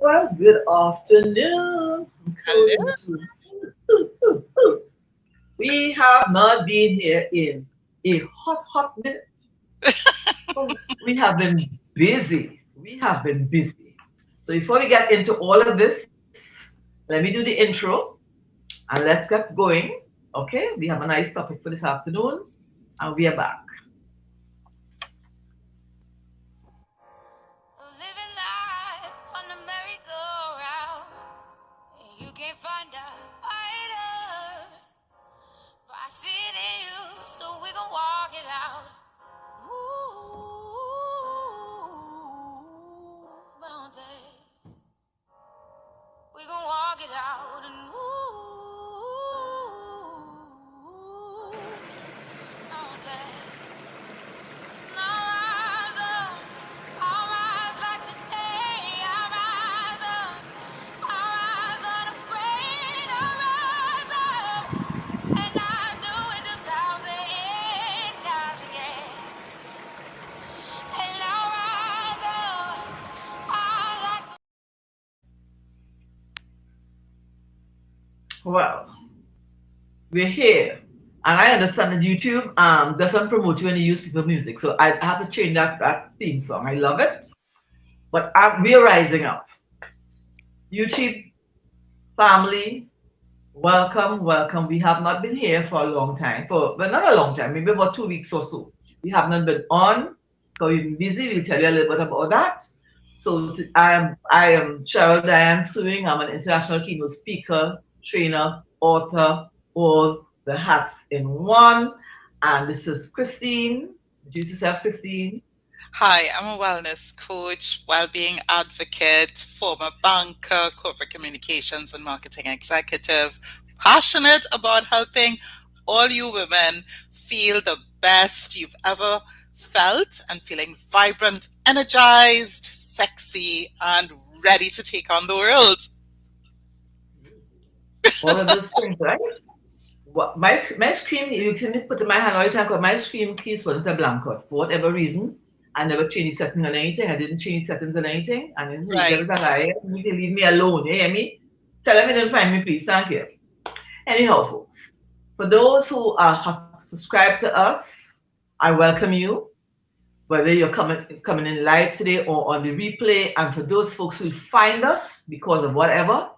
Well, good afternoon. I'm cold in Hello. this room. We have not been here in a hot minute. Oh, we have been busy. We have been busy. So before we get into all of this, let me do the intro and let's get going. Okay, we have a nice topic for this afternoon and we are back. Living life on the merry-go-round. And you can't find a fighter. But I see it in you, so we gon' walk it out. Ooh, mountain. We gon' walk it out and mountain. Well, we're here. And I understand that YouTube doesn't promote you when you use people music. So I have to change that theme song. I love it. But we're rising up. YouTube family, welcome, welcome. We have not been here for a long time, well, not a long time, maybe about 2 weeks or so. We have not been on because we've been busy. We'll tell you a little bit about that. So I am Cheryl Diane Sewing. I'm an international keynote speaker, trainer, author, all the hats in one. And this is Christine. Introduce yourself, Christine. Hi, I'm a wellness coach, well-being advocate, former banker, corporate communications and marketing executive, passionate about helping all you women feel the best you've ever felt and feeling vibrant, energized, sexy, and ready to take on the world. All of those things, right? My screen, you can put in my hand all the time because my screen keys wasn't a blanket for whatever reason. I never changed settings on anything. I didn't change settings on anything. And then who's there Right. is a liar? You can leave me alone. You hear me? Tell them you didn't find me, please. Thank you. Anyhow, folks, for those who have subscribed to us, I welcome you, whether you're coming in live today or on the replay. And for those folks who find us because of whatever,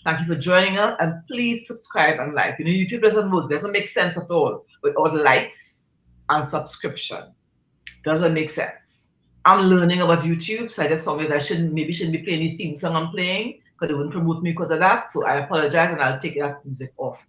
thank you for joining us. And please subscribe and like. You know, YouTube doesn't work, doesn't make sense at all without likes and subscription. Doesn't make sense. I'm learning about YouTube, so I just thought maybe I shouldn't be playing the theme song I'm playing because it wouldn't promote me because of that. So I apologize and I'll take that music off.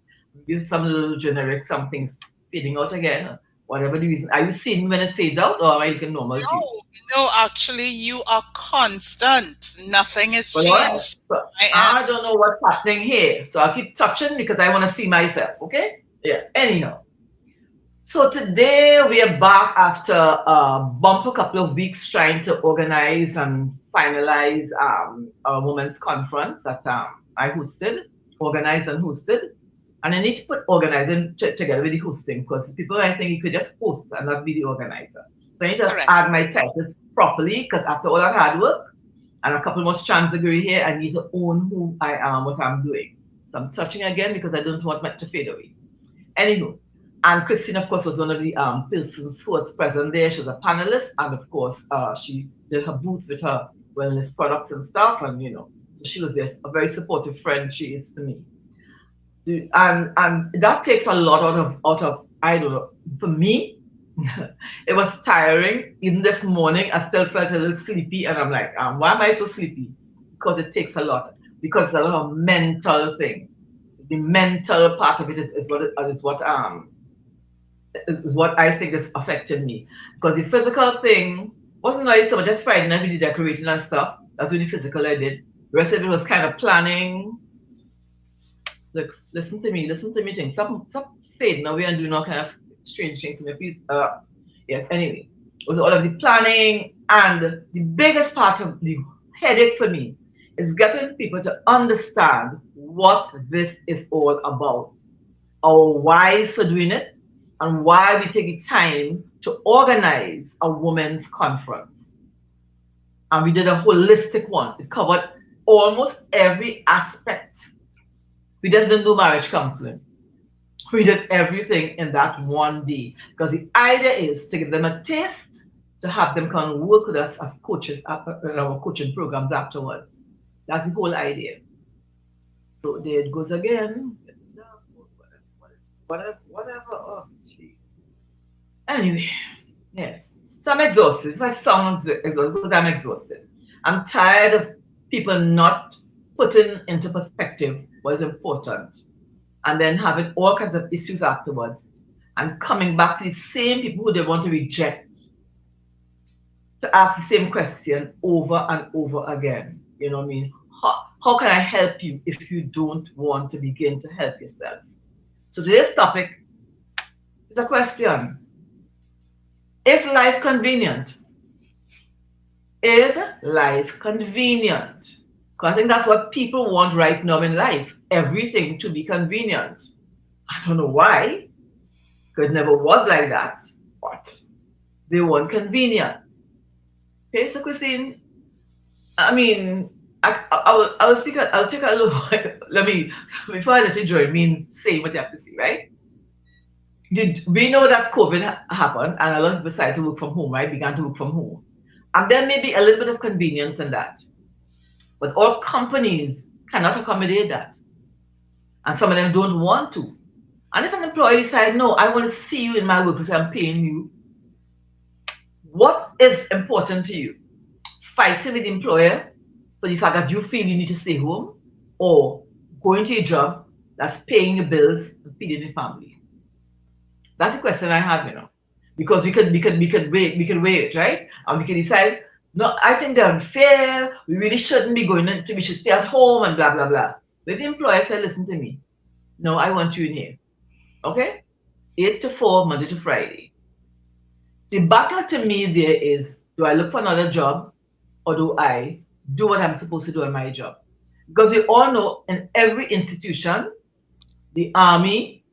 Give some little generic something's fading out again. Whatever the reason. Are you seeing when it fades out or are you looking normal to you? No, no, actually, you are constant. Nothing has Well, all right. changed. So I I don't know what's happening here. So I'll keep touching because I want to see myself. Okay? Yeah. Anyhow. So today we are back after a bumper couple of weeks trying to organize and finalize a women's conference that I hosted, organized and hosted. And I need to put organizing together with the hosting because people I think you could just host and not be the organizer. So I need to correct. add my titles properly because after all that hard work and a couple more strands of gray here, I need to own who I am, what I'm doing. So I'm touching again because I don't want it to fade away. Anywho, and Christine, of course, was one of the persons who was present there. She was a panelist, and of course, she did her booth with her wellness products and stuff, and so she was there, a very supportive friend she is to me. And that takes a lot out of I don't know. For me, it was tiring. Even this morning, I still felt a little sleepy, and I'm like, why am I so sleepy? Because it takes a lot. Because it's a lot of mental thing. The mental part of it is what I think is affecting me. Because the physical thing wasn't nice, so just Friday night we did decorating and stuff. That's really physical I did. The rest of it was kind of planning. Look, listen to me, things. Stop fading away and doing all kind of strange things to me, please. Yes, anyway. It was all of the planning and the biggest part of the headache for me is getting people to understand what this is all about, our whys for doing it, and why we take the time to organize a women's conference. And we did a holistic one. It covered almost every aspect. We just didn't do marriage counseling. We did everything in that one day because the idea is to give them a taste, to have them come and work with us as coaches in our coaching programs afterwards. That's the whole idea. So there it goes again. Whatever. Oh, jeez. Anyway, yes. So I'm exhausted. If I sound exhausted, because I'm exhausted. I'm tired of people not putting into perspective what is important and then having all kinds of issues afterwards and coming back to the same people who they want to reject to ask the same question over and over again. You know what I mean? How can I help you if you don't want to begin to help yourself? So today's topic is a question. Is life convenient? Is life convenient? Because I think that's what people want right now in life. Everything to be convenient. I don't know why. Because it never was like that. But they want convenience. Okay, so Christine, I mean, I will speak. I'll take a little. Let me before I let you join me in saying what you have to say, right? Did we know that COVID happened and a lot of people decided to work from home, right? Began to work from home, and there may be a little bit of convenience in that, but all companies cannot accommodate that, and some of them don't want to. And if an employee decides, no, I want to see you in my workplace, I'm paying you. What is important to you? Fighting with the employer for the fact that you feel you need to stay home, or going to a job that's paying your bills and feeding your family? That's the question I have, because we could wait, right? And we can decide, no, I think they're unfair. We really shouldn't be going into, we should stay at home and blah blah blah. But the employer said, listen to me. No, I want you in here. Okay? 8 to 4, Monday to Friday. The battle to me there is, do I look for another job or do I do what I'm supposed to do in my job? Because we all know in every institution, the army,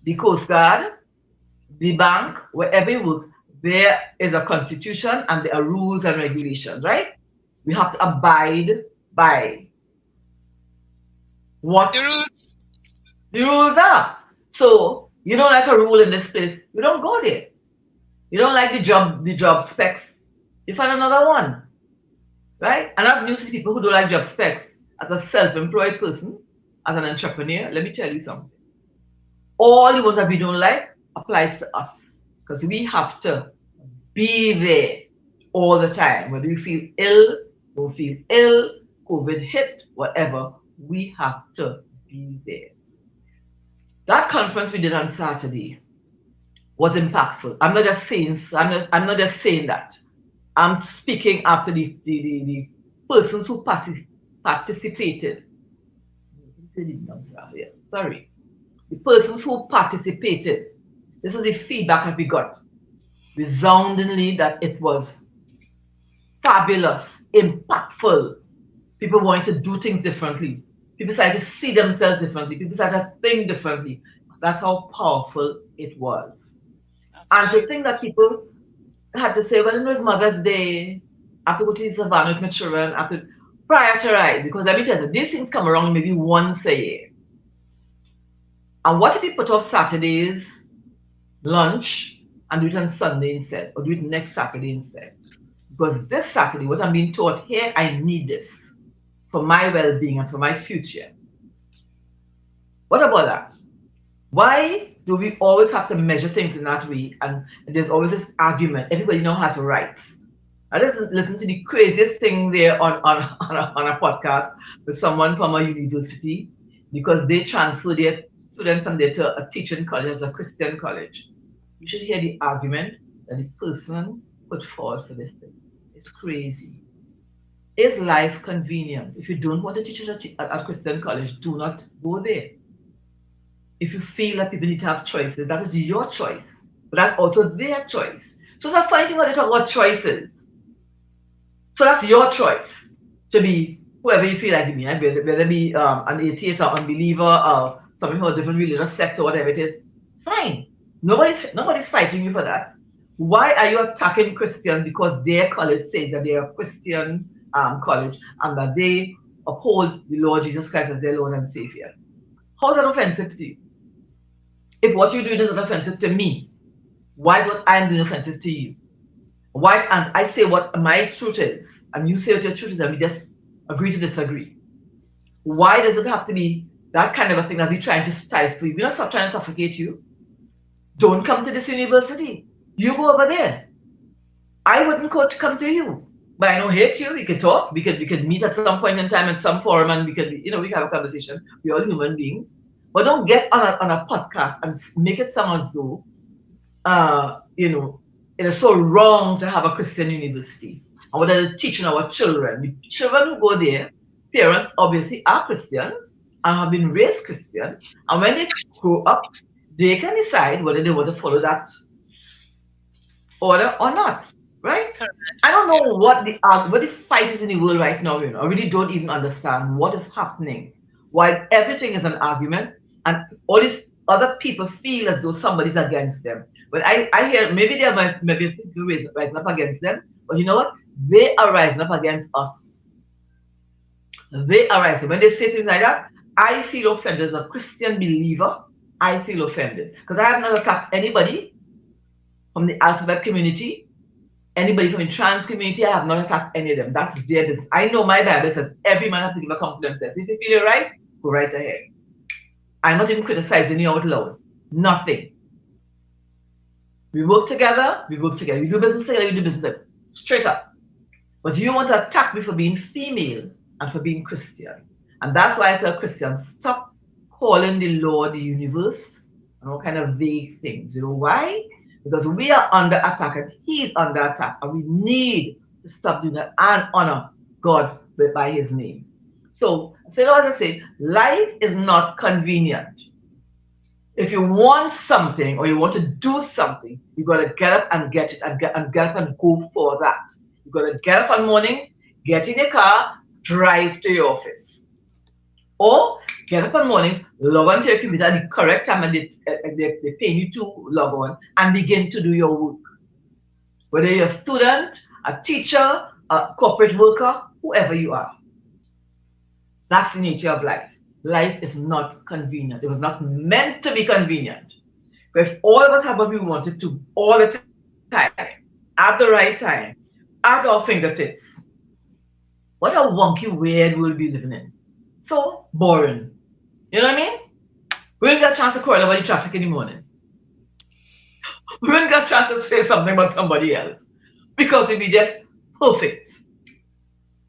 the Coast Guard, the bank, wherever you work, there is a constitution and there are rules and regulations, right? We have to abide by what The rules. the rules are. So you don't like a rule in this place, you don't go there. You don't like the job specs, you find another one, right? And I've news to people who don't like job specs. As a self-employed person, as an entrepreneur, let me tell you something. All the ones that we don't like applies to us because we have to be there all the time. Whether we feel ill, don't feel ill, COVID hit, whatever, we have to be there. That conference we did on Saturday was impactful. I'm not just saying that. I'm speaking after the persons who participated. Sorry. The persons who participated. This was the feedback that we got resoundingly that it was fabulous, impactful. People wanted to do things differently. People started to see themselves differently. People started to think differently. That's how powerful it was. That's And to right. think that people had to say, well, it was Mother's Day, I have to go to the savannah with my children, I have to prioritize. Because let me tell you, these things come around maybe once a year. And what if you put off Saturday's lunch and do it on Sunday instead, or do it next Saturday instead? Because this Saturday, what I'm being taught here, I need this for my well being and for my future. What about that? Why do we always have to measure things in that way? And there's always this argument. Everybody now has rights. I just listened to the craziest thing there on a podcast with someone from a university because they transfer their students from there to a teaching college as a Christian college. You should hear the argument that the person put forward for this thing. It's crazy. Is life convenient? If you don't want to teach at Christian college, do not go there. If you feel that people need to have choices, that is your choice. But that's also their choice. So it's a funny thing when they talk about choices. So that's your choice to be whoever you feel like to be, right? Whether it be an atheist or unbeliever or somebody from a different religious sect or whatever it is. Fine. Nobody's fighting you for that. Why are you attacking Christians because their college says that they're a Christian college and that they uphold the Lord Jesus Christ as their Lord and Savior. How is that offensive to you? If what you're doing is not offensive to me, why is what I'm doing offensive to you? Why can't I say what my truth is, and you say what your truth is, and we just agree to disagree? Why does it have to be that kind of a thing that we're trying to stifle you? We're not trying to suffocate you. Don't come to this university. You go over there. I wouldn't coach come to you. But I don't hate you. We could talk. We could meet at some point in time in some forum and we could have a conversation. We're all human beings. But don't get on a podcast and make it sound as though it is so wrong to have a Christian university. And what are they teaching our children? The children who go there, parents obviously are Christians and have been raised Christian. And when they grow up, they can decide whether they want to follow that order or not, right? I Correct. don't Yeah. know what the fight is in the world right now. I really don't even understand what is happening. Why everything is an argument, and all these other people feel as though somebody's against them. But I hear maybe there might maybe people rising up against them, but you know what? They are rising up against us. They are rising. When they say things like that, I feel offended as a Christian believer. I feel offended because I have not attacked anybody from the alphabet community, anybody from the trans community. I have not attacked any of them. That's their business. I know my Bible says every man has to give account to themselves. If you feel it right, go right ahead. I'm not even criticizing you out loud. Nothing. We work together, we work together. We do business together, we do business together. Straight up. But you want to attack me for being female and for being Christian. And that's why I tell Christians, stop calling the Lord the universe and all kind of vague things. You know why? Because we are under attack and he's under attack. And we need to stop doing that and honor God by his name. So, like I say, life is not convenient. If you want something or you want to do something, you got to get up and get it and get up and go for that. You got to get up on morning, get in your car, drive to your office. Or get up on mornings, log on to your computer at the correct time and they pay you to log on and begin to do your work. Whether you're a student, a teacher, a corporate worker, whoever you are. That's the nature of life. Life is not convenient. It was not meant to be convenient. But if all of us have what we wanted to all the time, at the right time, at our fingertips, what a wonky, weird world we living in. So boring. You know what I mean? We didn't get a chance to quarrel about the traffic in the morning. We didn't get a chance to say something about somebody else because we'd be just perfect.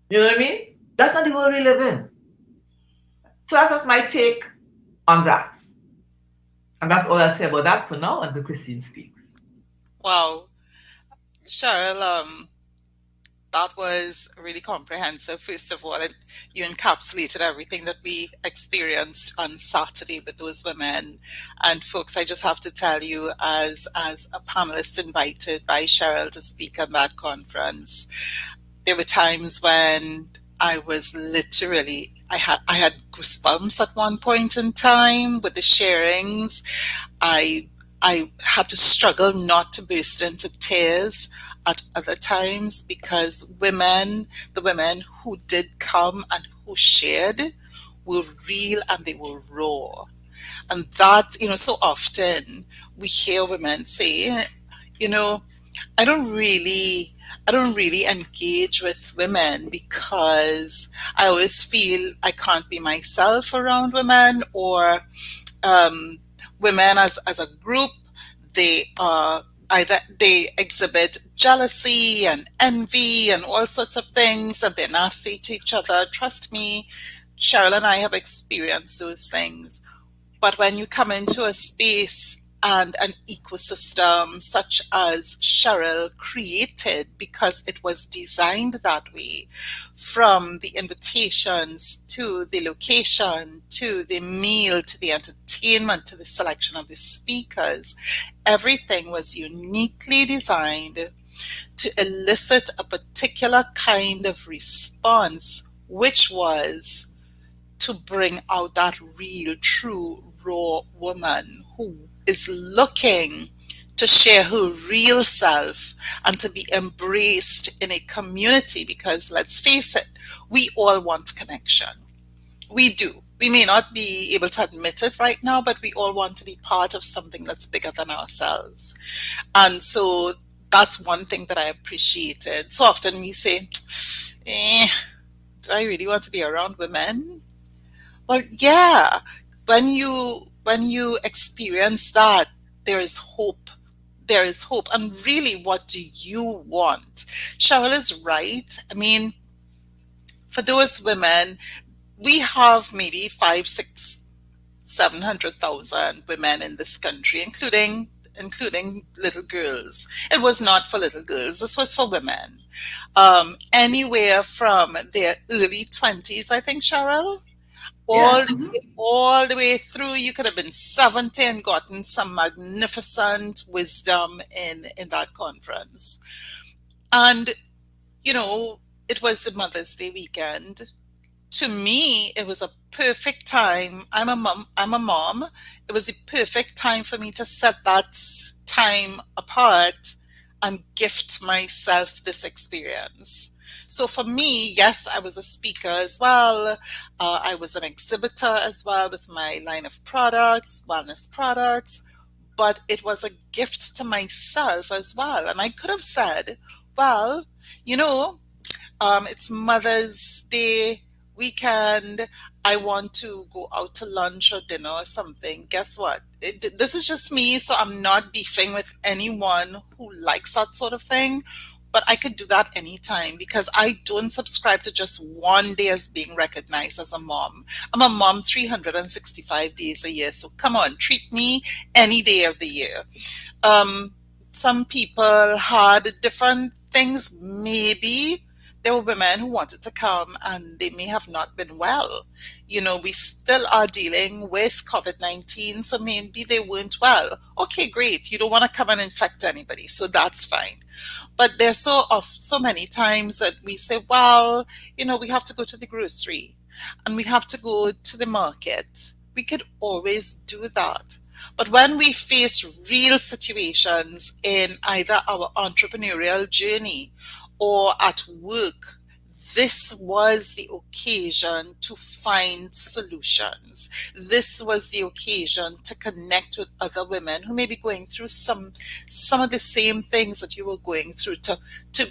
You know what I mean? That's not the world we live in. So that's just my take on that. And that's all I'll say about that for now until Christine speaks. Wow. Cheryl, that was really comprehensive. First of all, you encapsulated everything that we experienced on Saturday with those women. And folks, I just have to tell you, as a panelist invited by Cheryl to speak at that conference, there were times when I was literally I had goosebumps at one point in time with the sharings. I had to struggle not to burst into tears at other times because the women who did come and who shared were real and they were raw. And that, so often we hear women say, you know, I don't really I don't really engage with women because I always feel I can't be myself around women, or um, women as a group, they are either they exhibit jealousy and envy and all sorts of things, and they're nasty to each other. Trust me, Cheryl and I have experienced those things. But when you come into a space and an ecosystem such as Cheryl created, because it was designed that way, from the invitations to the location to the meal to the entertainment to the selection of the speakers, everything was uniquely designed to elicit a particular kind of response, which was to bring out that real, true, raw woman who is looking to to share her real self and to be embraced in a community, because let's face it, we all want connection. We do. We may not be able to admit it right now, but we all want to be part of something that's bigger than ourselves. And so that's one thing that I appreciated. So often we say, eh, do I really want to be around women? Well, yeah. When you experience that, there is hope. There is hope. And really, what do you want? Cheryl is right. I mean, for those women, we have maybe five, six, 700,000 women in this country, including little girls. It was not for little girls. This was for women. Anywhere from their early 20s, I think, Cheryl, Yeah. all all the way through. You could have been 70 and gotten some magnificent wisdom in that conference. And it was the Mother's Day weekend. To me, it was a perfect time. I'm a mom. It was a perfect time for me to set that time apart and gift myself this experience. So for me, yes, I was a speaker as well. I was an exhibitor as well with my line of products, wellness products, but it was a gift to myself as well. And I could have said, well, you know, it's Mother's Day weekend. I want to go out to lunch or dinner or something. Guess what? This is just me, so I'm not beefing with anyone who likes that sort of thing. But I could do that anytime because I don't subscribe to just one day as being recognized as a mom. I'm a mom 365 days a year. So come on, treat me any day of the year. Um, some people had different things. Maybe there were women who wanted to come and they may have not been well. We still are dealing with COVID-19, so maybe they weren't well. Okay, great. You don't want to come and infect anybody, so that's fine. But there's so many times that we say, well, we have to go to the grocery and we have to go to the market. We could always do that. But when we face real situations in either our entrepreneurial journey or at work, this was the occasion to find solutions. This was the occasion to connect with other women who may be going through some of the same things that you were going through, to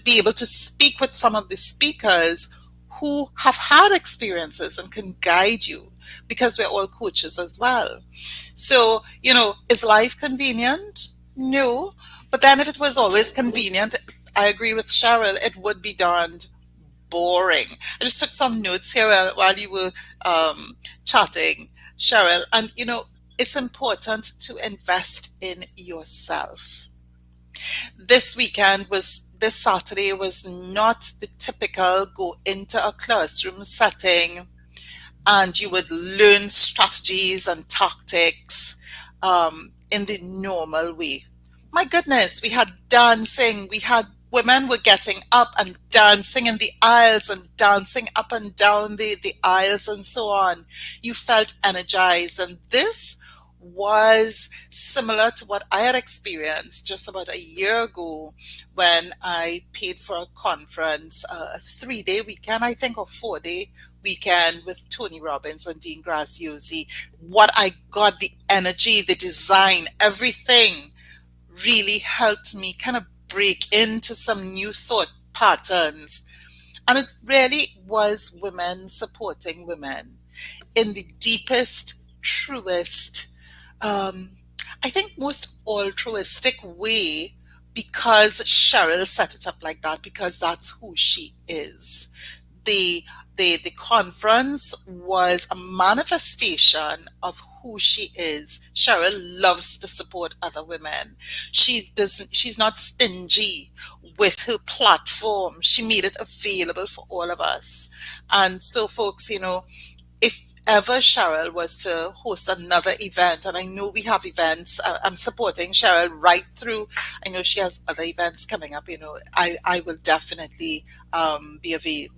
be able to speak with some of the speakers who have had experiences and can guide you, because we're all coaches as well. So, is life convenient? No. But then if it was always convenient, I agree with Cheryl, it would be darned boring. I just took some notes here while you were chatting, Cheryl. And, it's important to invest in yourself. This Saturday was not the typical go into a classroom setting and you would learn strategies and tactics in the normal way. My goodness, we had dancing. We had women were getting up and dancing in the aisles and dancing up and down the aisles and so on. You felt energized. And this was similar to what I had experienced just about a year ago when I paid for a conference, a 3-day weekend, I think, or 4-day weekend with Tony Robbins and Dean Graziosi. What I got, the energy, the design, everything really helped me kind of break into some new thought patterns. And it really was women supporting women in the deepest, truest, um, I think most altruistic way, because Cheryl set it up like that, because that's who she is. The the conference was a manifestation of who she is. Cheryl loves to support other women. She's not stingy with her platform. She made it available for all of us. And so folks, if ever Cheryl was to host another event, and I know we have events, I'm supporting Cheryl right through. I know she has other events coming up. I will definitely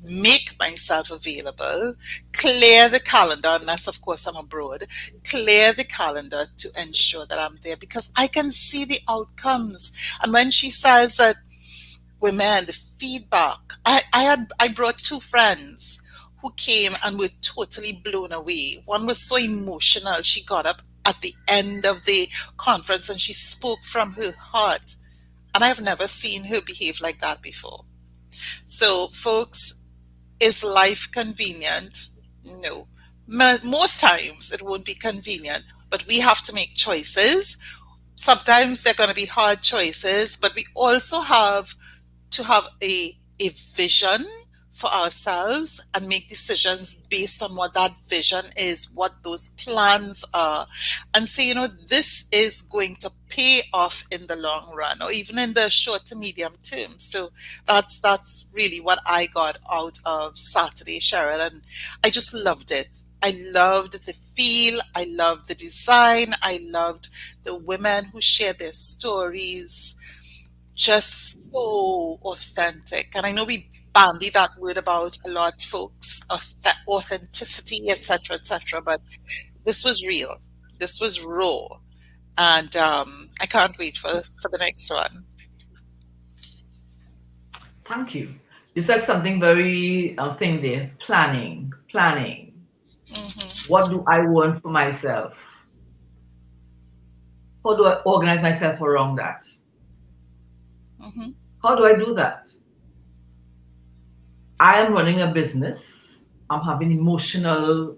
make myself available, clear the calendar, unless of course I'm abroad, clear the calendar to ensure that I'm there because I can see the outcomes. And when she says that women, the feedback. I brought two friends who came and were totally blown away. One was so emotional. She got up at the end of the conference and she spoke from her heart. And I've never seen her behave like that before. So, folks, is life convenient? No. Most times it won't be convenient, but we have to make choices. Sometimes they're going to be hard choices, but we also have to have a vision for ourselves and make decisions based on what that vision is, what those plans are, and say, this is going to pay off in the long run or even in the short to medium term. So that's really what I got out of Saturday, Cheryl, and I just loved it. I loved the feel, I loved the design, I loved the women who shared their stories, just so authentic. And I know we bandy that word about a lot, folks, authenticity, etc., etc. But this was real. This was raw, and I can't wait for the next one. Thank you. You said something very thing there. Planning. Hmm. What do I want for myself? How do I organize myself around that? Hmm. How do I do that? I am running a business. I'm having emotional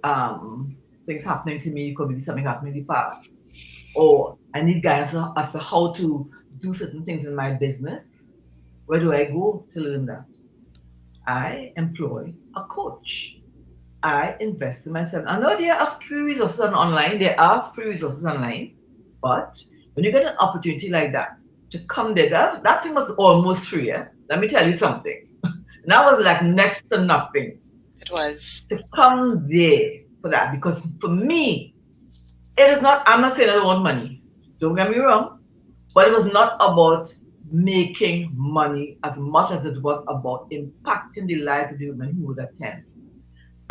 things happening to me. Could be something happening in the past. Or I need guidance as to how to do certain things in my business. Where do I go to learn that? I employ a coach. I invest in myself. I know there are free resources online. There are free resources online. But when you get an opportunity like that to come there, that thing was almost free. Eh? Let me tell you something. And that was like next to nothing It was. to come there for that. Because for me, it is not, I'm not saying I don't want money. Don't get me wrong. But it was not about making money as much as it was about impacting the lives of the women who would attend.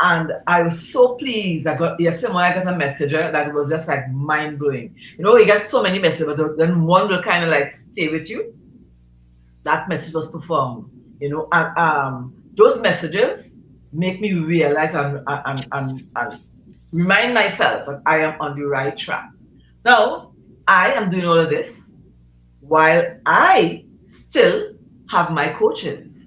And I was so pleased. I got yesterday morning I got a message that was just like mind blowing. You get so many messages, but then one will kind of like stay with you. That message was profound. And those messages make me realize and remind myself that I am on the right track. Now, I am doing all of this while I still have my coaches,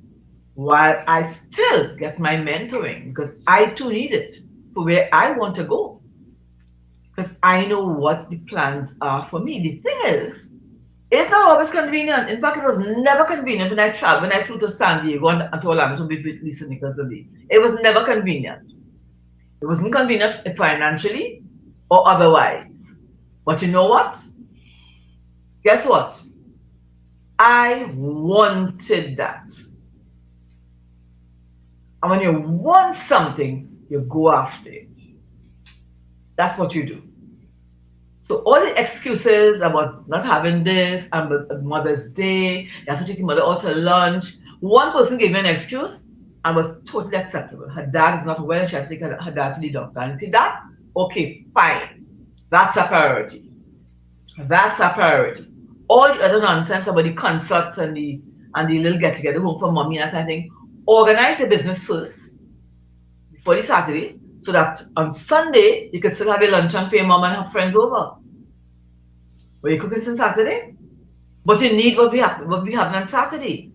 while I still get my mentoring, because I too need it for where I want to go, because I know what the plans are for me. The thing is, it's not always convenient. In fact, it was never convenient when I flew to San Diego and to Orlando to be with Lisa Nicholson. It was never convenient. It wasn't convenient financially or otherwise. But you know what? Guess what? I wanted that. And when you want something, you go after it. That's what you do. So all the excuses about not having this and Mother's Day, you have to take your mother out to lunch. One person gave me an excuse and was totally acceptable. Her dad is not well, she has to take her dad to the doctor. And see that? Okay, fine. That's a priority. That's a priority. All the other nonsense about the concerts and the little get together home for mommy and that kind of thing. Organize the business first before the Saturday so that on Sunday you can still have a luncheon for your mom and her friends over. Were you cooking since Saturday? But you need what we have on Saturday.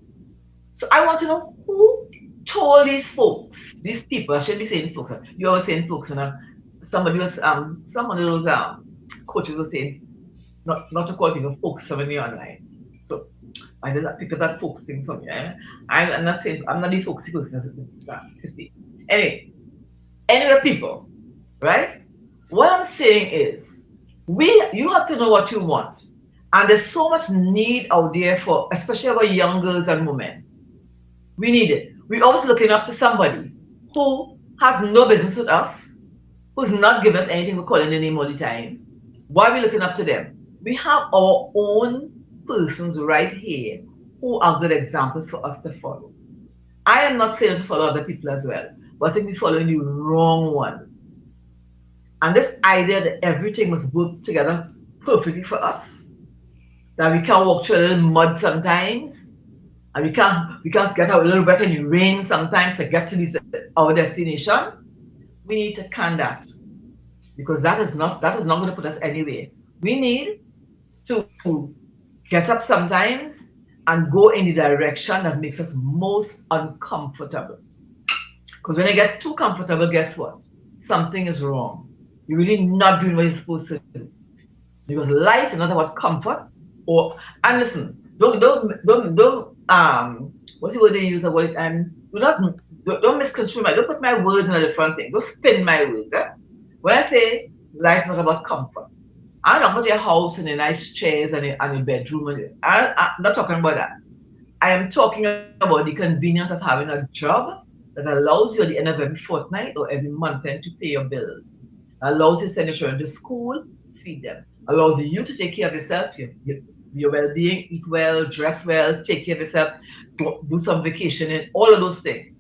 So I want to know who told these folks, these people. I shouldn't be saying folks. You always saying folks, someone of those coaches was saying not to call people folks when you're online. So I did not pick up that folks thing from you. Eh? I'm not saying I'm not the folksy person, Christy. Anyway, people, right? What I'm saying is, you have to know what you want, and there's so much need out there for, especially our young girls and women. We need it. We're always looking up to somebody who has no business with us, who's not giving us anything, we're calling their name all the time. Why are we looking up to them? We have our own persons right here who are good examples for us to follow. I am not saying to follow other people as well, but I think we're following the wrong one. And this idea that everything must work together perfectly for us, that we can walk through a little mud sometimes, and we can't get out a little bit in the rain sometimes to get to our destination. We need to can that because that is not going to put us anywhere. We need to get up sometimes and go in the direction that makes us most uncomfortable. Because when I get too comfortable, guess what? Something is wrong. You're really not doing what you're supposed to do. Because life is not about comfort or and listen, don't what's the word they use the word do not don't misconstrue my don't put my words in a different thing. Don't spin my words. Eh? When I say life's not about comfort, I'm not about your house and the nice chairs and your bedroom I'm not talking about that. I am talking about the convenience of having a job that allows you at the end of every fortnight or every month end to pay your bills, allows you to send your children to school, feed them, allows you to take care of yourself, your well-being, eat well, dress well, take care of yourself, do some vacationing, all of those things.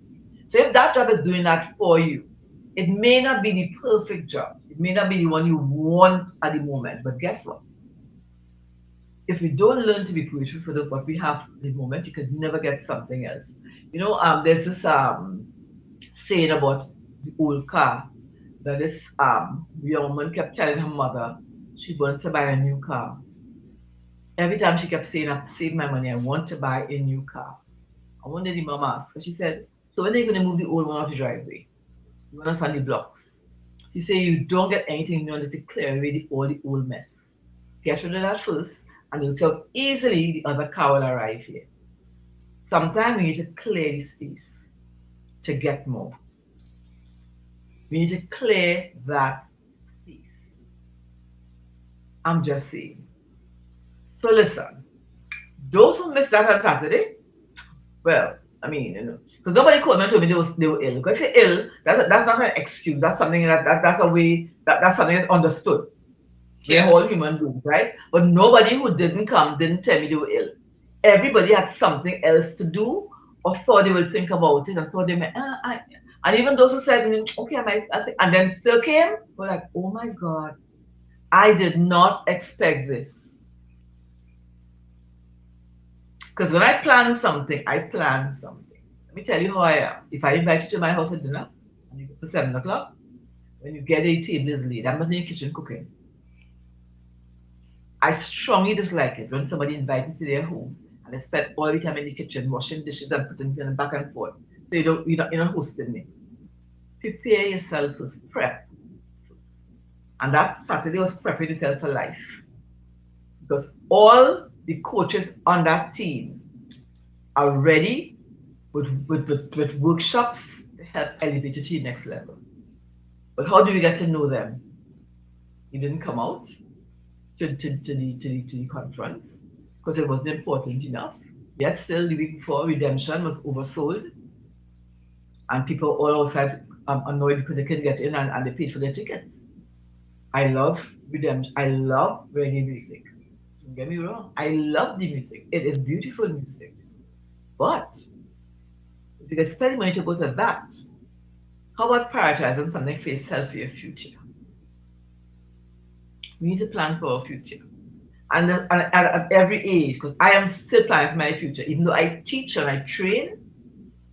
So if that job is doing that for you, it may not be the perfect job. It may not be the one you want at the moment. But guess what? If we don't learn to be grateful for what we have at the moment, you could never get something else. There's this saying about the old car that this young woman kept telling her mother she wanted to buy a new car. Every time she kept saying, I have to save my money, I want to buy a new car. I wanted the mom asked, she said, so when are you going to move the old one off the driveway? You want us on the blocks. She said, you don't get anything new unless you clear away all the old mess. Get rid of that first, and you'll see how easily the other car will arrive here. Sometimes we need to clear the space to get more. We need to clear that space. I'm just saying. So listen, those who missed that on Saturday, well, I mean, because nobody called me and told me they were ill. Because if you're ill, that's not an excuse. That's something that's a way that's something that's understood. We're all Yes. human beings, right? But nobody who didn't come didn't tell me they were ill. Everybody had something else to do or thought they would think about it and thought they might, and even those who said, okay, I think, and then still came, were like, oh my God, I did not expect this. Because when I plan something, I plan something. Let me tell you how I am. If I invite you to my house at dinner, and you go for 7 o'clock, when you get the table is laid, I'm not in the kitchen cooking. I strongly dislike it when somebody invites me to their home and they spend all the time in the kitchen washing dishes and putting things back and forth. So you're not hosting me. Prepare yourself first, prep. And that Saturday was prepping yourself for life. Because all the coaches on that team are ready with workshops to help elevate you to the next level. But how do we get to know them? You didn't come out to the conference because it wasn't important enough. Yet still the week before redemption was oversold and people all outside annoyed because they couldn't get in and they paid for their tickets. I love redemption. I love reggae music. Don't get me wrong. I love the music. It is beautiful music. But if you can spend money to go to that, how about prioritizing something for yourself for your future? We need to plan for our future. And at every age, because I am still planning for my future. Even though I teach and I train,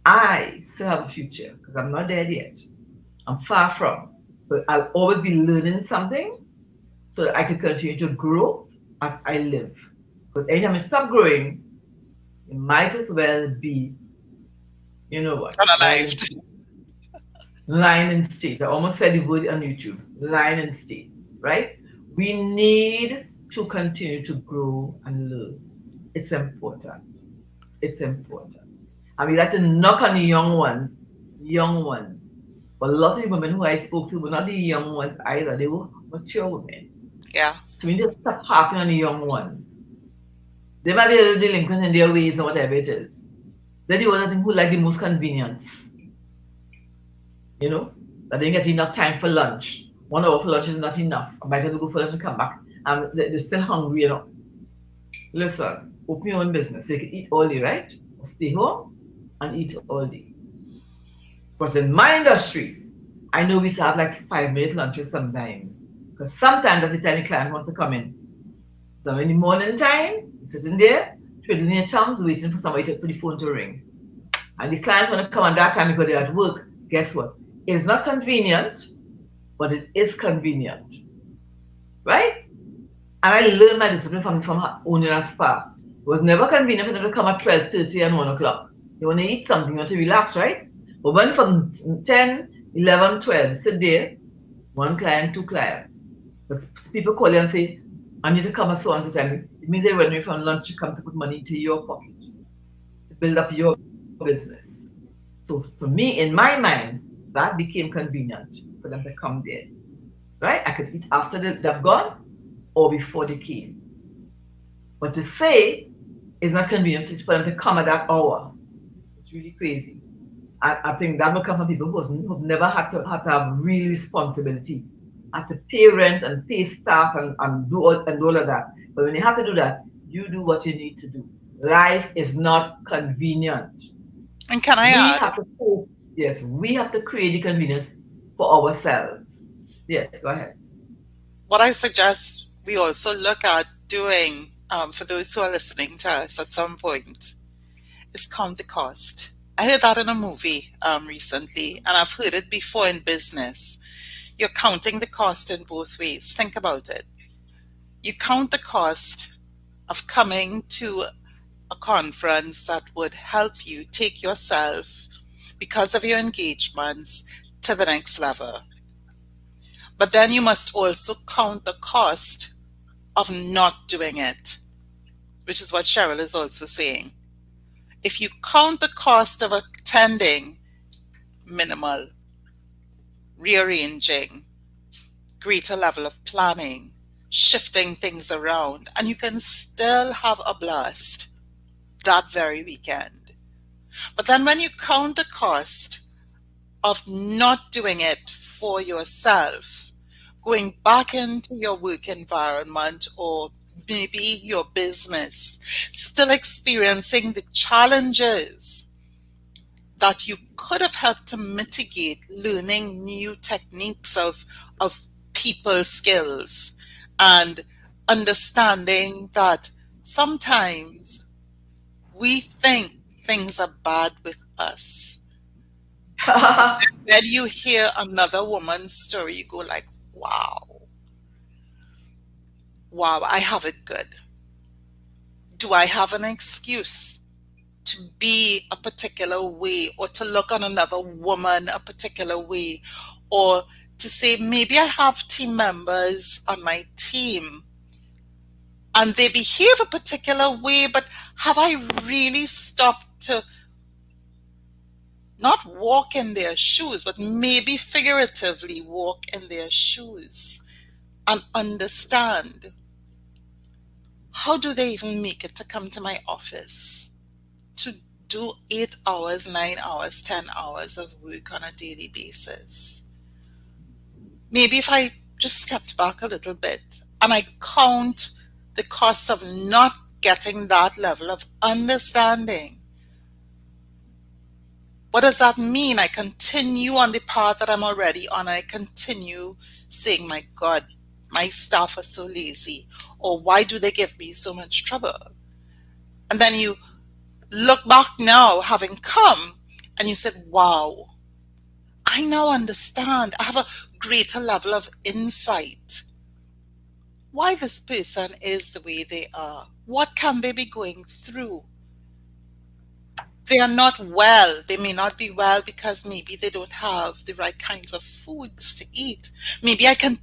I still have a future because I'm not dead yet. I'm far from. So I'll always be learning something so that I can continue to grow as I live. Because anytime I stop growing, it might as well be, you know what, lying in Unalived. state. Lying in state. I almost said the word on YouTube. Lying in state, right? We need to continue to grow and learn. It's important. It's important. And we like to knock on the young ones, young ones. But a lot of the women who I spoke to were not the young ones either. They were mature women. Yeah. So we need to stop harping on the young ones. They might be a little delinquent in their ways or whatever it is. They're the other thing who like the most convenience. You know, that they didn't get enough time for lunch. 1 hour for lunch is not enough. I might have to go for lunch and come back. And they're still hungry, you know. Listen, open your own business so you can eat all day, right? Or stay home and eat all day. But in my industry, I know we still have like 5 minute lunches sometimes. Because sometimes as the tiny client wants to come in. So in the morning time, you're sitting there, twiddling your thumbs, waiting for somebody to put the phone to ring. And the clients want to come at that time because they're at work. Guess what? It's not convenient, but it is convenient, right? And I learned my discipline from owning a spa. It was never convenient for them to come at 12:30 and 1 o'clock. You want to eat something, you want to relax, right? But when from 10, 11, 12, sit there, one client, two clients. But people call you and say, I need to come at so and so time. It means they run away from lunch to come to put money into your pocket, to build up your business. So for me, in my mind, that became convenient for them to come there. Right? I could eat after they've gone or before they came. But to say it's not convenient for them to come at that hour, it's really crazy. I think that will come from people who've never had to have real responsibility, had to pay rent and pay staff and all of that. But when you have to do that, you do what you need to do. Life is not convenient. And can I We add, have to yes, we have to create the convenience for ourselves. Yes, go ahead. what I suggest we also look at doing, for those who are listening to us at some point, is count the cost. I heard that in a movie recently, and I've heard it before in business. You're counting the cost in both ways. Think about it. You count the cost of coming to a conference that would help you take yourself, because of your engagements, to the next level. But then you must also count the cost of not doing it, which is what Cheryl is also saying. If you count the cost of attending, minimal, rearranging, greater level of planning, shifting things around, and you can still have a blast that very weekend. But then when you count the cost of not doing it for yourself, going back into your work environment or maybe your business, still experiencing the challenges that you could have helped to mitigate, learning new techniques of people skills and understanding that sometimes we think things are bad with us. When you hear another woman's story, you go like, wow, wow, I have it good. Do I have an excuse to be a particular way or to look on another woman a particular way or to say maybe I have team members on my team and they behave a particular way, but have I really stopped to not walk in their shoes, but maybe figuratively walk in their shoes and understand how do they even make it to come to my office to do 8 hours, 9 hours, 10 hours of work on a daily basis? Maybe if I just stepped back a little bit and I count the cost of not getting that level of understanding, what does that mean? I continue on the path that I'm already on. I continue saying, my God, my staff are so lazy. Or why do they give me so much trouble? And then you look back now, having come, and you said, wow, I now understand. I have a greater level of insight. Why this person is the way they are. What can they be going through? They are not well. They may not be well because maybe they don't have the right kinds of foods to eat. Maybe I can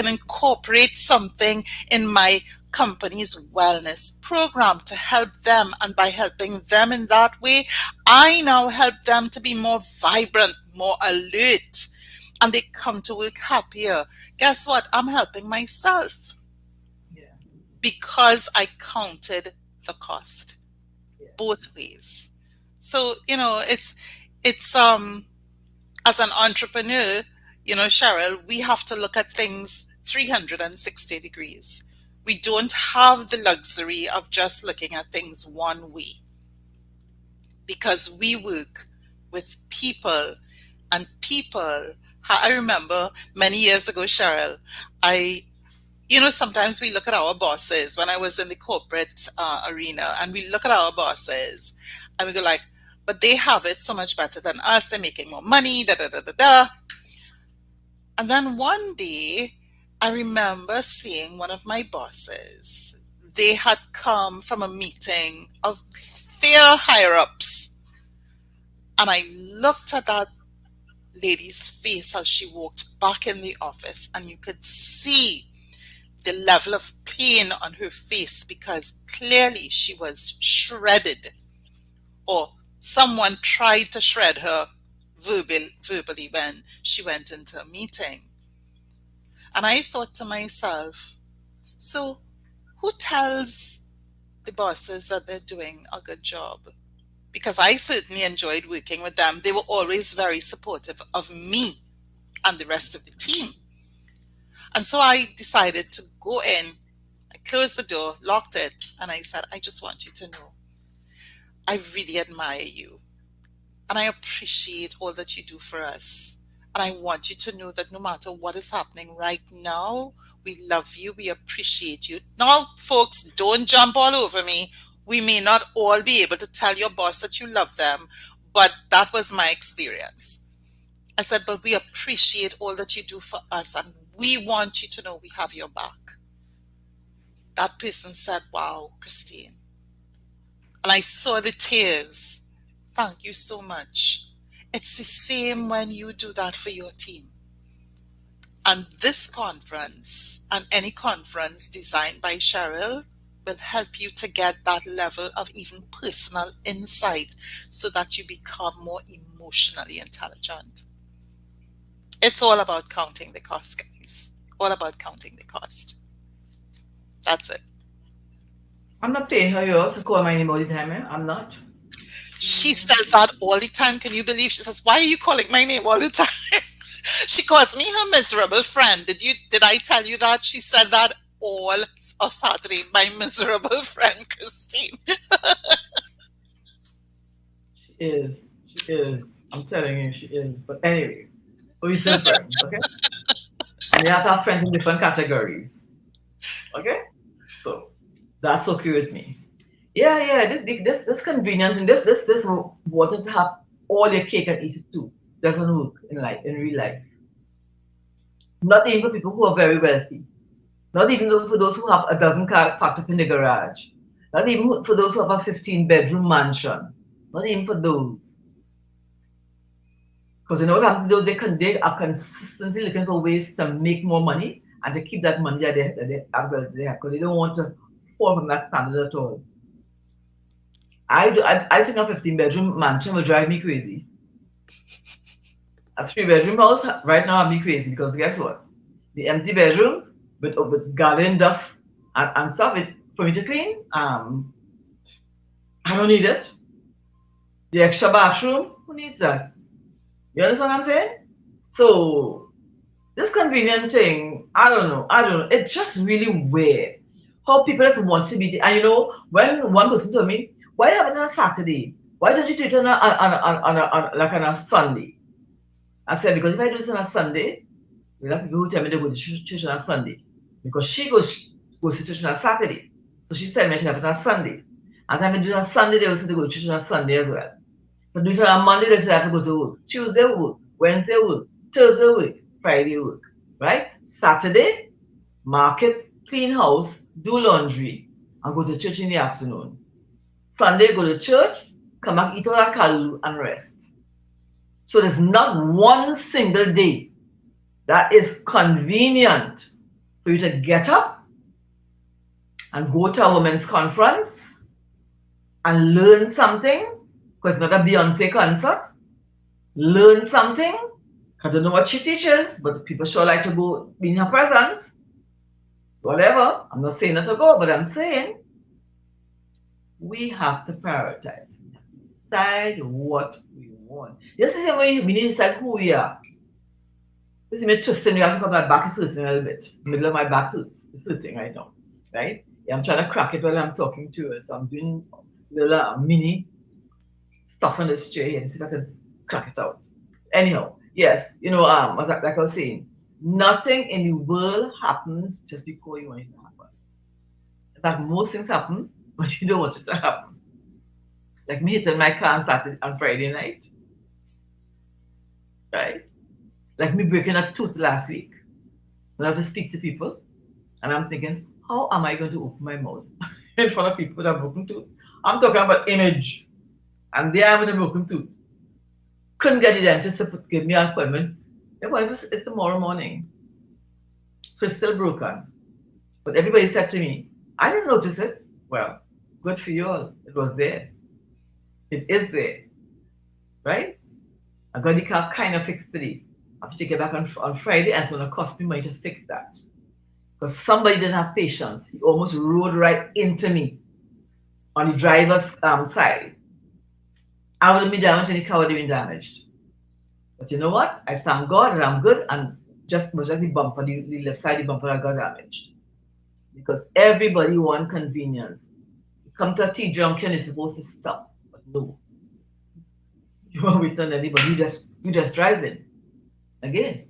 incorporate something in my company's wellness program to help them, and by helping them in that way, I now help them to be more vibrant, more alert, and they come to work happier. Guess what? I'm helping myself Yeah, because I counted the cost yeah. both ways. So, it's as an entrepreneur, Cheryl, we have to look at things 360 degrees. We don't have the luxury of just looking at things one way because we work with people and people. I remember many years ago, Cheryl, I sometimes we look at our bosses when I was in the corporate arena and we look at our bosses and we go like, but they have it so much better than us. They're making more money, da da da da da. And then one day, I remember seeing one of my bosses. They had come from a meeting of their higher ups. And I looked at that lady's face as she walked back in the office, and you could see the level of pain on her face because clearly she was shredded, or someone tried to shred her verbally when she went into a meeting. And I thought to myself, so who tells the bosses that they're doing a good job? Because I certainly enjoyed working with them. They were always very supportive of me and the rest of the team. And so I decided to go in. I closed the door, locked it, and I said, I just want you to know I really admire you. And I appreciate all that you do for us. And I want you to know that no matter what is happening right now, we love you, we appreciate you. Now, folks, don't jump all over me. We may not all be able to tell your boss that you love them, but that was my experience. I said, but we appreciate all that you do for us, and we want you to know we have your back. That person said, wow, Christine. And I saw the tears. Thank you so much. It's the same when you do that for your team. And this conference and any conference designed by Cheryl will help you to get that level of even personal insight so that you become more emotionally intelligent. It's all about counting the cost, guys. All about counting the cost. That's it. I'm not paying her yours to call my name all the time. Eh? I'm not. She says that all the time. Can you believe? She says, why are you calling my name all the time? She calls me her miserable friend. Did I tell you that? She said that all of Saturday, my miserable friend Christine. She is. She is. I'm telling you, she is. But anyway, we still friends, okay? And we have to have friends in different categories, okay? So that's okay with me. Yeah, yeah. This convenient and this wanting to have all your cake and eat it too doesn't work in life in real life. Not even for people who are very wealthy. Not even for those who have a dozen cars parked up in the garage. Not even for those who have a 15-bedroom mansion. Not even for those. Because you know what happens to those? They are consistently looking for ways to make more money and to keep that money that they have because they don't want to fall from that standard at all. I think a 15-bedroom mansion will drive me crazy. A 3-bedroom house right now I'll be crazy because guess what? The empty bedrooms with garden dust and stuff for me to clean. I don't need it. The extra bathroom, who needs that? You understand what I'm saying? So this convenient thing, I don't know. I don't know. It's just really weird how people just want to be. And you know, when one person told me, "Why you have it on a Saturday? Why don't you do it like on a Sunday?" I said, "Because if I do it on a Sunday, there are people who tell me they go to church on a Sunday because she goes to church on a Saturday. So she said me she have it on a Sunday. As I do it on a Sunday, they will say they go to church on a Sunday as well. But do it on a Monday, they say I have to go to work. Tuesday work, Wednesday work, Thursday work, Friday work, right? Saturday, market, clean house, do laundry, and go to church in the afternoon. Sunday, go to church, come back, eat all that kalu, and rest. So there's not one single day that is convenient for you to get up and go to a women's conference and learn something, because it's not a Beyonce concert. Learn something. I don't know what she teaches, but people sure like to go be in her presence. Whatever. I'm not saying not to go, but I'm saying we have to prioritize. Decide what we want. Just the same way we need to decide who we are. You see me twisting the ass because my back is hurting a little bit. Middle of my back hurts. It's hurting right now. Right? Yeah, I'm trying to crack it while I'm talking to you. So I'm doing little mini stuff on the straight here to see if I can crack it out. Anyhow, yes, like I was saying, nothing in the world happens just because you want it to happen. In fact, most things happen when you don't want it to happen. Like me hitting my car on Friday night, right? Like me breaking a tooth last week when I have to speak to people, and I'm thinking, how am I going to open my mouth in front of people with a broken tooth? I'm talking about image, and they have a broken tooth. Couldn't get the dentist to give me an appointment. The appointment is tomorrow morning, so it's still broken. But everybody said to me, I didn't notice it. Well, good for you all. It was there. It is there, right? I got the car kind of fixed today. I have to take it back on Friday, and it's going to cost me money to fix that. Because somebody didn't have patience. He almost rode right into me on the driver's side. I would have been damaged and the car would have been damaged. But you know what? I thank God that I'm good, and just was just the bumper, the left side, the bumper that got damaged. Because everybody want convenience. You come to a T junction, it's supposed to stop. But no. You won't wait on anybody. You just driving. Again,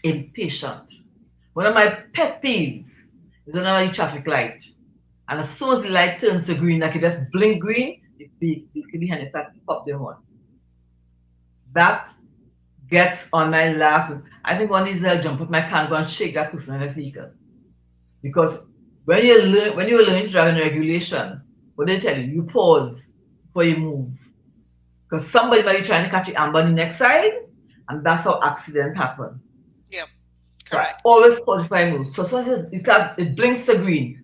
impatient. One of my pet peeves is when I the traffic light. And as soon as the light turns to green, like it just blink green, the hand starts to pop them on. That gets on my last. I think one is I'll jump up my car and go and shake that person in the vehicle. Because when you learn to drive in regulation, what they tell you, you pause before you move. Because somebody might be trying to catch the amber on the next side, and that's how accidents happen. Yep. So I Correct. always pause before I move. So as soon as it blinks the green,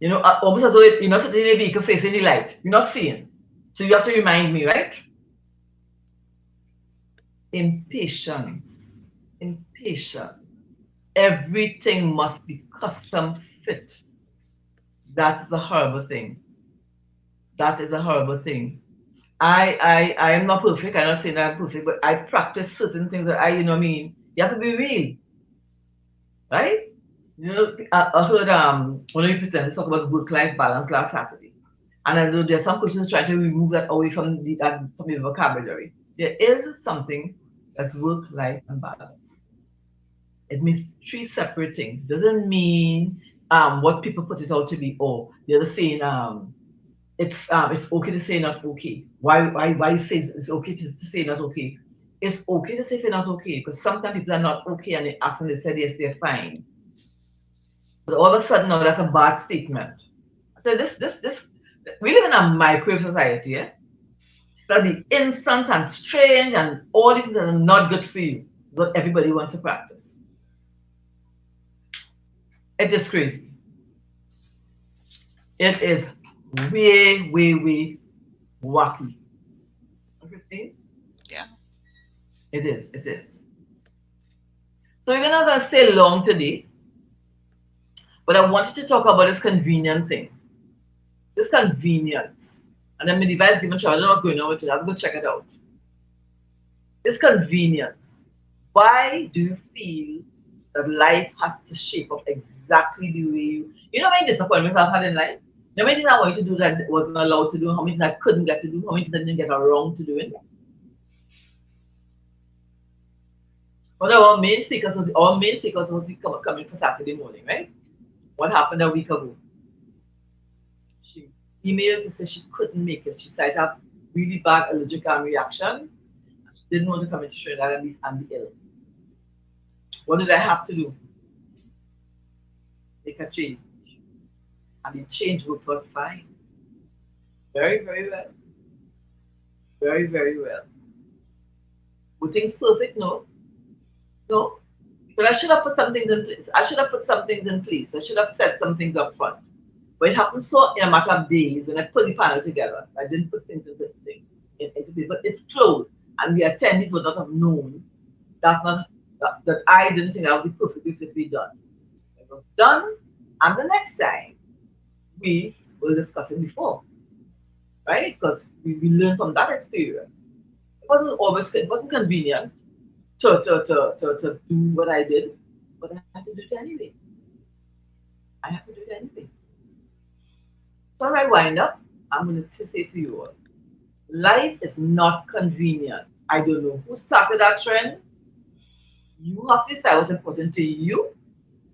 almost as though you're not sitting in a vehicle facing the light. You're not seeing. So you have to remind me, right? Impatience. Impatience. Everything must be custom fit. That's a horrible thing. That is a horrible thing. I am not perfect. I'm not saying that I'm perfect, but I practice certain things that what I mean. You have to be real, right? I heard one of the presenters talk about work-life balance last Saturday, and I know there's some questions trying to remove that away from the vocabulary. There is something that's work-life and balance. It means three separate things. Doesn't mean what people put it out to be. Oh, they're just saying it's okay to say not okay. Why say it's okay to say not okay? It's okay to say if you're not okay because sometimes people are not okay and they ask and they said yes they're fine, but all of a sudden now that's a bad statement. So this we live in a microwave society, yeah. That'll be instant and strange and all these things that are not good for you. Is what everybody wants to practice. It is crazy. It is way wacky. Christine? Yeah. It is. It is. So we're not gonna stay long today, but I wanted to talk about this convenient thing. This convenience. And then my device given show. I don't know what's going on with it. I'll go check it out. This convenience. Why do you feel that life has to shape up exactly the way you know how many disappointments I've had in life? How many things I wanted to do that wasn't allowed to do, how many things I couldn't get to do, how many things I didn't get around to doing. One of our main speakers was coming for Saturday morning, right? What happened a week ago? She emailed to say she couldn't make it. She started to have really bad allergic reaction. And she didn't want to come into Trinidad and be ill. What did I have to do? Make a change. And the change worked out fine. Very well. Very well. Were things perfect? No. No. But I should have put some things in place. I should have put some things in place. I should have set some things up front. But it happened so in a matter of days when I put the panel together. I didn't put things into place, but it flowed. And the attendees would not have known that I didn't think I was perfectly fitly done. It was done, and the next time we will discuss it before, right? Because we learned from that experience. It wasn't convenient. to do what I did, but I had to do it anyway. I have to do it anyway. So as I wind up, I'm going to say to you all, life is not convenient. I don't know who started that trend. You have to decide what's important to you.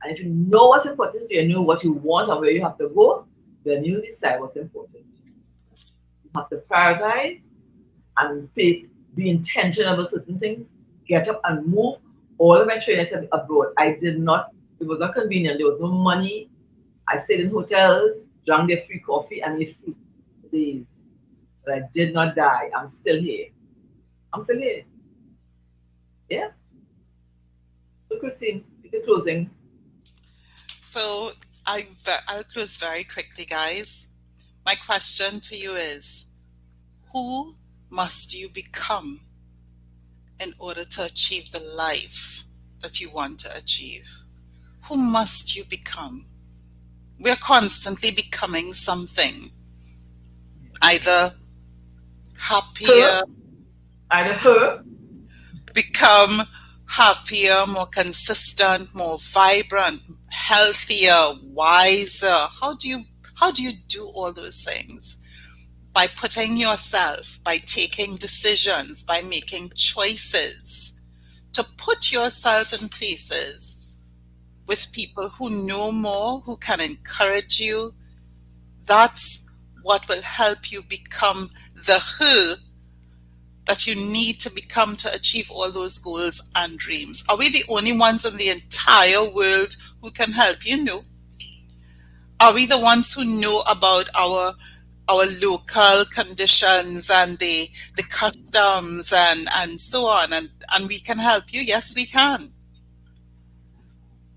And if you know what's important to you, and know what you want and where you have to go, then you decide what's important. You have to prioritize and be intentional about certain things. Get up and move. All of my trainers said abroad. I did not, it was not convenient. There was no money. I stayed in hotels, drank their free coffee, and ate fruits for days. But I did not die. I'm still here. I'm still here. Yeah. So, Christine, with the closing. So I'll close very quickly, guys. My question to you is, who must you become in order to achieve the life that you want to achieve? Who must you become? We're constantly becoming something, either Her, happier, either her, become happier, more consistent, more vibrant, healthier, wiser. How do you do all those things? By putting yourself, by taking decisions, by making choices to put yourself in places with people who know more, who can encourage you. That's what will help you become the who that you need to become to achieve all those goals and dreams. Are we the only ones in the entire world who can help you? No. Are we the ones who know about our local conditions and the customs and so on, and we can help you? Yes, we can.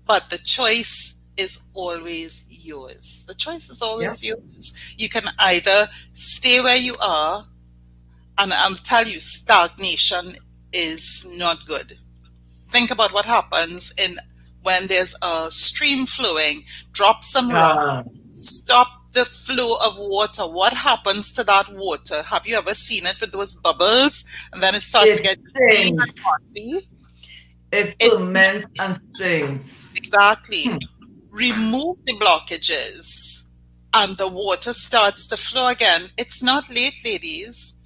But the choice is always yours. The choice is yeah, always yours. You can either stay where you are, and I'll tell you, stagnation is not good. Think about what happens in when there's a stream flowing. Drop some rock, uh, stop the flow of water. What happens to that water? Have you ever seen it with those bubbles and then it starts to it get green and stings. mossy? It It ferments and stings. exactly. Hmm. Remove the blockages and the water starts to flow again. It's not late, ladies.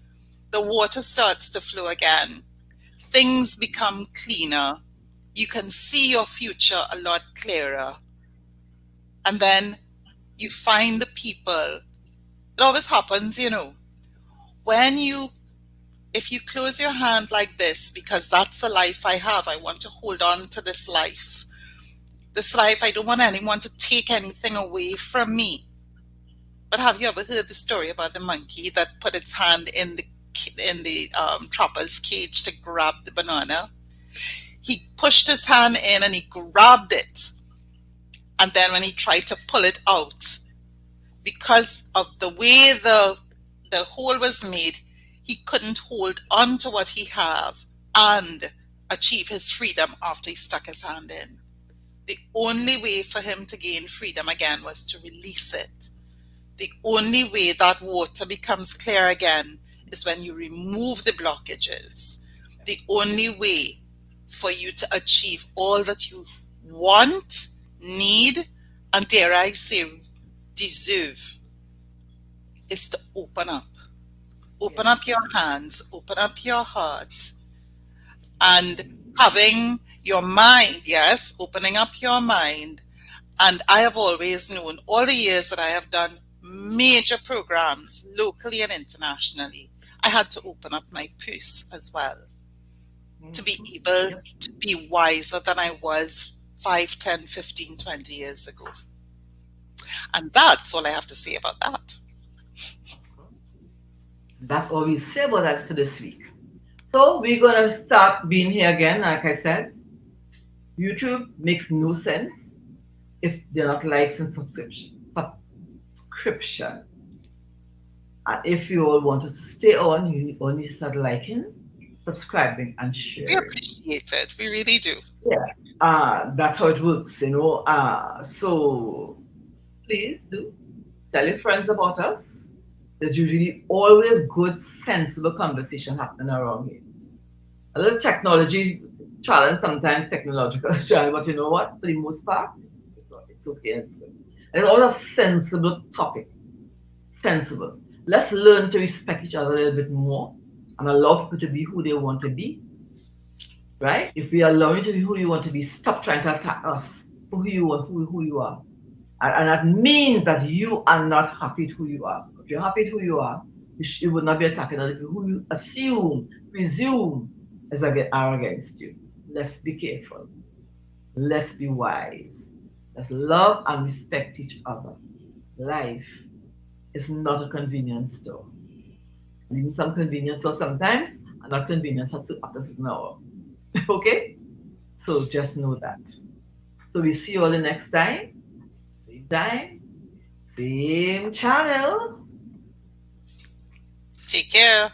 The water starts to flow again. Things become cleaner. You can see your future a lot clearer. And then you find the people. It always happens, when if you close your hand like this, because that's the life I have, I want to hold on to this life. This life, I don't want anyone to take anything away from me. But have you ever heard the story about the monkey that put its hand in the trapper's cage to grab the banana? He pushed his hand in and he grabbed it. And then when he tried to pull it out, because of the way the hole was made, he couldn't hold on to what he have and achieve his freedom after he stuck his hand in. The only way for him to gain freedom again was to release it. The only way that water becomes clear again is when you remove the blockages. The only way for you to achieve all that you want, need, and dare I say, deserve is to open up. Open Yes. up your hands, open up your heart, and having your mind, yes, opening up your mind. And I have always known, all the years that I have done major programs locally and internationally, I had to open up my purse as well to be Mhm. able Yep. to be wiser than I was 5, 10, 15, 20 years ago. And that's all I have to say about that. That's all we say about that for this week. So we're gonna start being here again. Like I said, YouTube makes no sense if they're not likes and subscriptions. And if you all want us to stay on, you only start liking, subscribing, and We sharing. appreciate it. We really do. Yeah, that's how it works, you know. So please do tell your friends about us. There's usually always good, sensible conversation happening around here. A little technology challenge, sometimes technological challenge, but you know what? For the most part, it's okay and it's good. And it's always a sensible topic. Sensible. Let's learn to respect each other a little bit more and allow people to be who they want to be, right? If we allow you to be who you want to be, stop trying to attack us for who you are, who you are. And that means that you are not happy with who you are. If you're happy with who you are, you would not be attacking other people who you assume, presume are against you. Let's be careful. Let's be wise. Let's love and respect each other. Life is not a convenience store. And even some convenience stores sometimes are not convenience after a certain hour. Okay? So just know that. So we see you all the next time, same channel. Take care.